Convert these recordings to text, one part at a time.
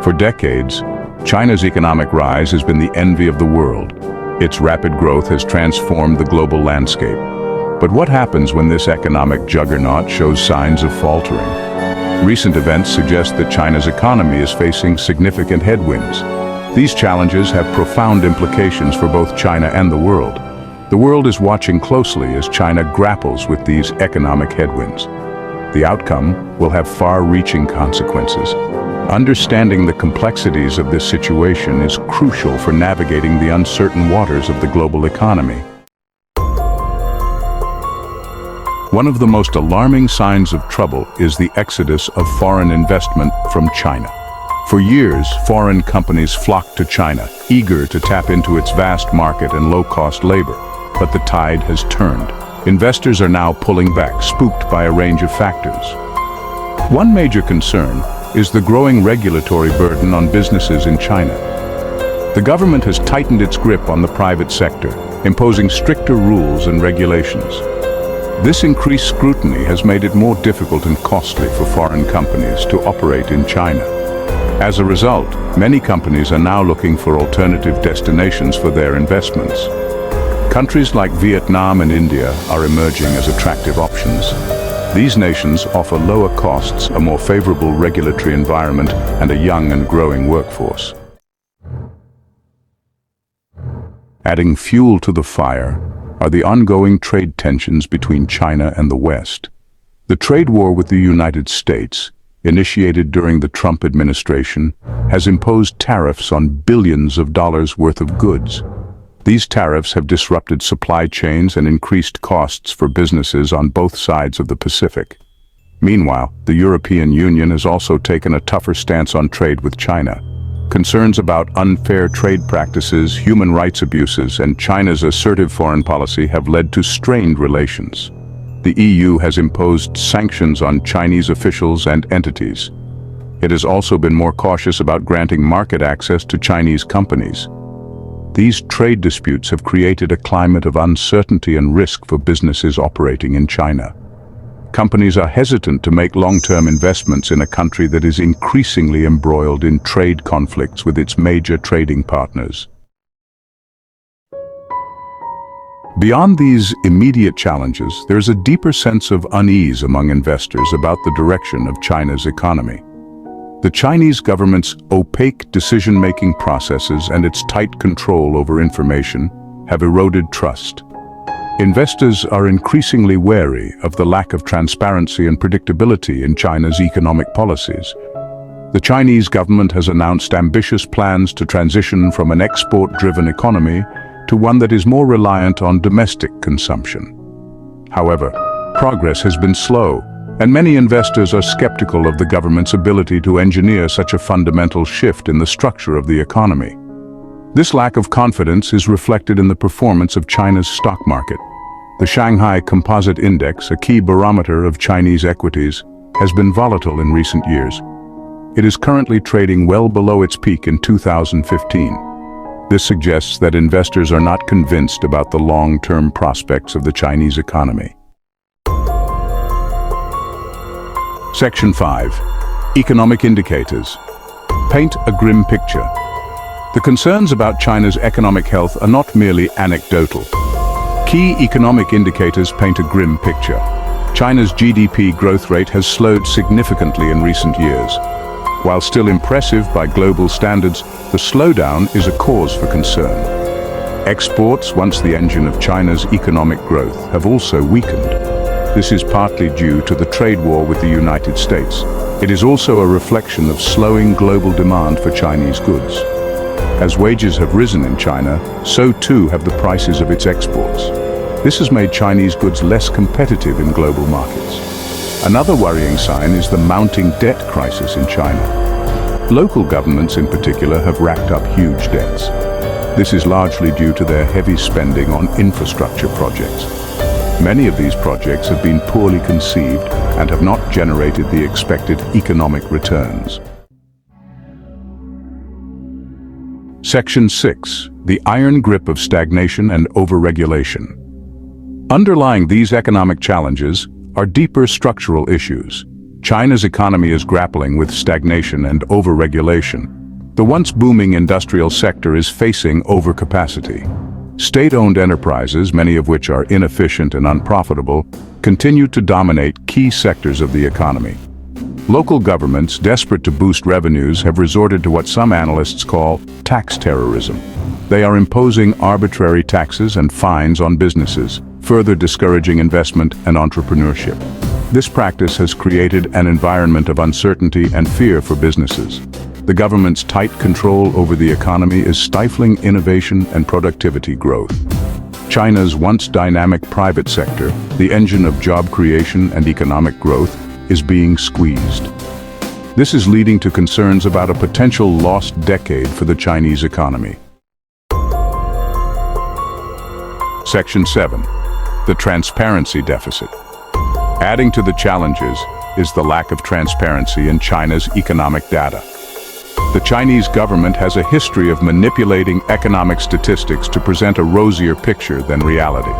For decades, China's economic rise has been the envy of the world. Its rapid growth has transformed the global landscape. But what happens when this economic juggernaut shows signs of faltering? Recent events suggest that China's economy is facing significant headwinds. These challenges have profound implications for both China and the world. The world is watching closely as China grapples with these economic headwinds. The outcome will have far-reaching consequences. Understanding the complexities of this situation is crucial for navigating the uncertain waters of the global economy. One of the most alarming signs of trouble is the exodus of foreign investment from China. For years, foreign companies flocked to China, eager to tap into its vast market and low-cost labor. But the tide has turned. Investors are now pulling back, spooked by a range of factors. One major concern is the growing regulatory burden on businesses in China. The government has tightened its grip on the private sector, imposing stricter rules and regulations. This increased scrutiny has made it more difficult and costly for foreign companies to operate in China. As a result, many companies are now looking for alternative destinations for their investments. Countries like Vietnam and India are emerging as attractive options. These nations offer lower costs, a more favorable regulatory environment, and a young and growing workforce. Adding fuel to the fire are the ongoing trade tensions between China and the West. The trade war with the United States, initiated during the Trump administration, has imposed tariffs on billions of dollars worth of goods. These tariffs have disrupted supply chains and increased costs for businesses on both sides of the Pacific. Meanwhile, the European Union has also taken a tougher stance on trade with China. Concerns about unfair trade practices, human rights abuses, and China's assertive foreign policy have led to strained relations. The EU has imposed sanctions on Chinese officials and entities. It has also been more cautious about granting market access to Chinese companies. These trade disputes have created a climate of uncertainty and risk for businesses operating in China. Companies are hesitant to make long-term investments in a country that is increasingly embroiled in trade conflicts with its major trading partners. Beyond these immediate challenges, there is a deeper sense of unease among investors about the direction of China's economy. The Chinese government's opaque decision-making processes and its tight control over information have eroded trust. Investors are increasingly wary of the lack of transparency and predictability in China's economic policies. The Chinese government has announced ambitious plans to transition from an export-driven economy to one that is more reliant on domestic consumption. However, progress has been slow, and many investors are skeptical of the government's ability to engineer such a fundamental shift in the structure of the economy. This lack of confidence is reflected in the performance of China's stock market. The Shanghai Composite Index, a key barometer of Chinese equities, has been volatile in recent years. It is currently trading well below its peak in 2015. This suggests that investors are not convinced about the long-term prospects of the Chinese economy. Section 5. Economic Indicators. Paint a grim picture. The concerns about China's economic health are not merely anecdotal. Key economic indicators paint a grim picture. China's GDP growth rate has slowed significantly in recent years. While still impressive by global standards, the slowdown is a cause for concern. Exports, once the engine of China's economic growth, have also weakened. This is partly due to the trade war with the United States. It is also a reflection of slowing global demand for Chinese goods. As wages have risen in China, so too have the prices of its exports. This has made Chinese goods less competitive in global markets. Another worrying sign is the mounting debt crisis in China. Local governments in particular have racked up huge debts. This is largely due to their heavy spending on infrastructure projects. Many of these projects have been poorly conceived and have not generated the expected economic returns. Section 6. The iron grip of stagnation and overregulation. Underlying these economic challenges are deeper structural issues. China's economy is grappling with stagnation and overregulation. The once booming industrial sector is facing overcapacity. State-owned enterprises, many of which are inefficient and unprofitable, continue to dominate key sectors of the economy. Local governments, desperate to boost revenues, have resorted to what some analysts call tax terrorism. They are imposing arbitrary taxes and fines on businesses, further discouraging investment and entrepreneurship. This practice has created an environment of uncertainty and fear for businesses. The government's tight control over the economy is stifling innovation and productivity growth. China's once dynamic private sector, the engine of job creation and economic growth, is being squeezed. This is leading to concerns about a potential lost decade for the Chinese economy. Section 7. The transparency deficit. Adding to the challenges is the lack of transparency in China's economic data. The Chinese government has a history of manipulating economic statistics to present a rosier picture than reality.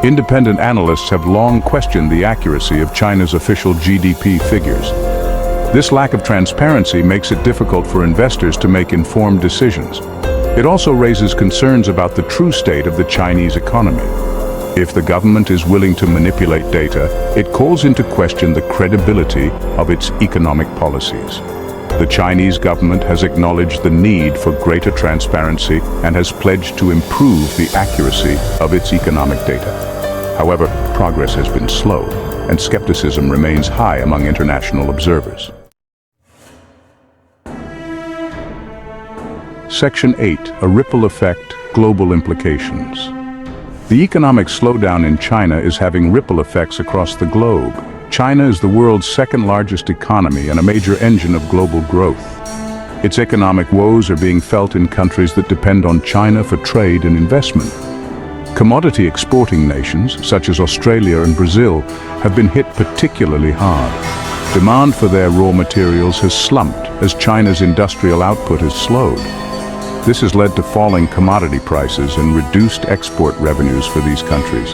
Independent analysts have long questioned the accuracy of China's official GDP figures. This lack of transparency makes it difficult for investors to make informed decisions. It also raises concerns about the true state of the Chinese economy. If the government is willing to manipulate data, it calls into question the credibility of its economic policies. The Chinese government has acknowledged the need for greater transparency and has pledged to improve the accuracy of its economic data. However, progress has been slow, and skepticism remains high among international observers. Section 8. A ripple effect, global implications. The economic slowdown in China is having ripple effects across the globe. China is the world's second-largest economy and a major engine of global growth. Its economic woes are being felt in countries that depend on China for trade and investment. Commodity exporting nations, such as Australia and Brazil, have been hit particularly hard. Demand for their raw materials has slumped as China's industrial output has slowed. This has led to falling commodity prices and reduced export revenues for these countries.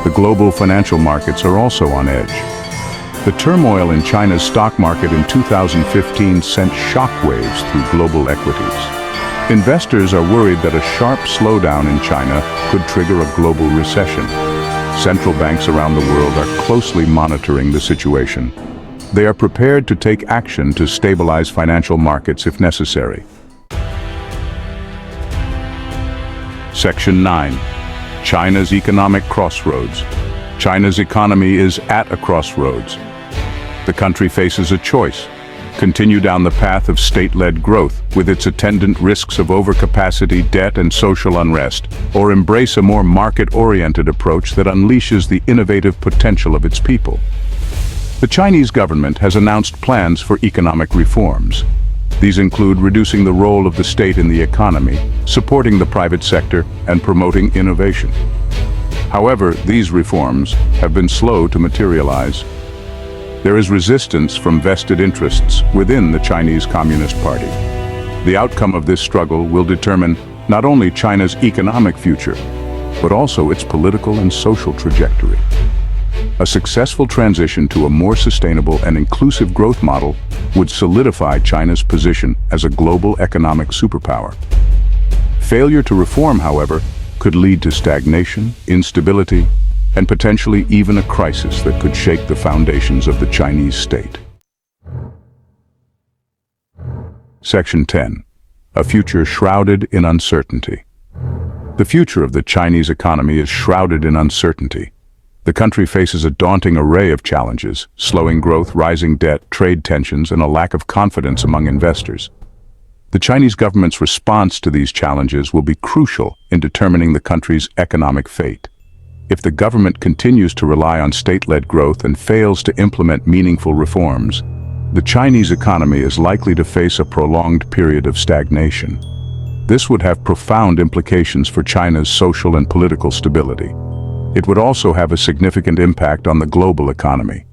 The global financial markets are also on edge. The turmoil in China's stock market in 2015 sent shockwaves through global equities. Investors are worried that a sharp slowdown in China could trigger a global recession. Central banks around the world are closely monitoring the situation. They are prepared to take action to stabilize financial markets if necessary. Section 9. China's economic crossroads. China's economy is at a crossroads. The country faces a choice: continue down the path of state-led growth with its attendant risks of overcapacity, debt, and social unrest, or embrace a more market-oriented approach that unleashes the innovative potential of its people. The Chinese government has announced plans for economic reforms. These include reducing the role of the state in the economy, supporting the private sector, and promoting innovation. However, these reforms have been slow to materialize. There is resistance from vested interests within the Chinese Communist Party. The outcome of this struggle will determine not only China's economic future, but also its political and social trajectory. A successful transition to a more sustainable and inclusive growth model would solidify China's position as a global economic superpower. Failure to reform, however, could lead to stagnation, instability, and potentially even a crisis that could shake the foundations of the Chinese state. Section 10. A future shrouded in uncertainty. The future of the Chinese economy is shrouded in uncertainty. The country faces a daunting array of challenges: slowing growth, rising debt, trade tensions, and a lack of confidence among investors. The Chinese government's response to these challenges will be crucial in determining the country's economic fate. If the government continues to rely on state-led growth and fails to implement meaningful reforms, the Chinese economy is likely to face a prolonged period of stagnation. This would have profound implications for China's social and political stability. It would also have a significant impact on the global economy.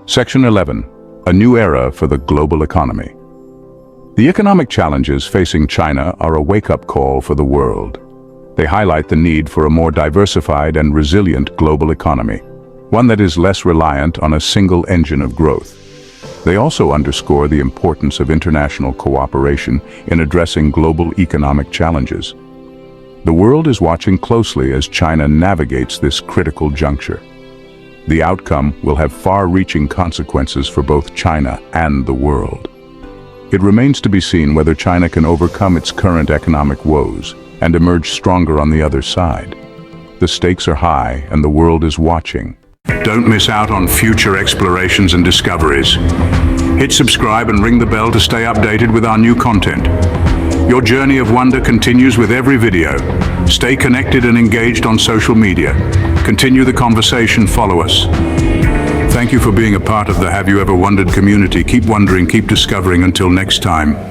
Section 11. A new era for the global economy. The economic challenges facing China are a wake-up call for the world. They highlight the need for a more diversified and resilient global economy. one that is less reliant on a single engine of growth. They also underscore the importance of international cooperation in addressing global economic challenges. The world is watching closely as China navigates this critical juncture. The outcome will have far-reaching consequences for both China and the world. It remains to be seen whether China can overcome its current economic woes and emerge stronger on the other side. The stakes are high and the world is watching. Don't miss out on future explorations and discoveries. Hit subscribe and ring the bell to stay updated with our new content. Your journey of wonder continues with every video. Stay connected and engaged on social media. Continue the conversation, follow us. Thank you for being a part of the Have You Ever Wondered community. Keep wondering, keep discovering. Until next time.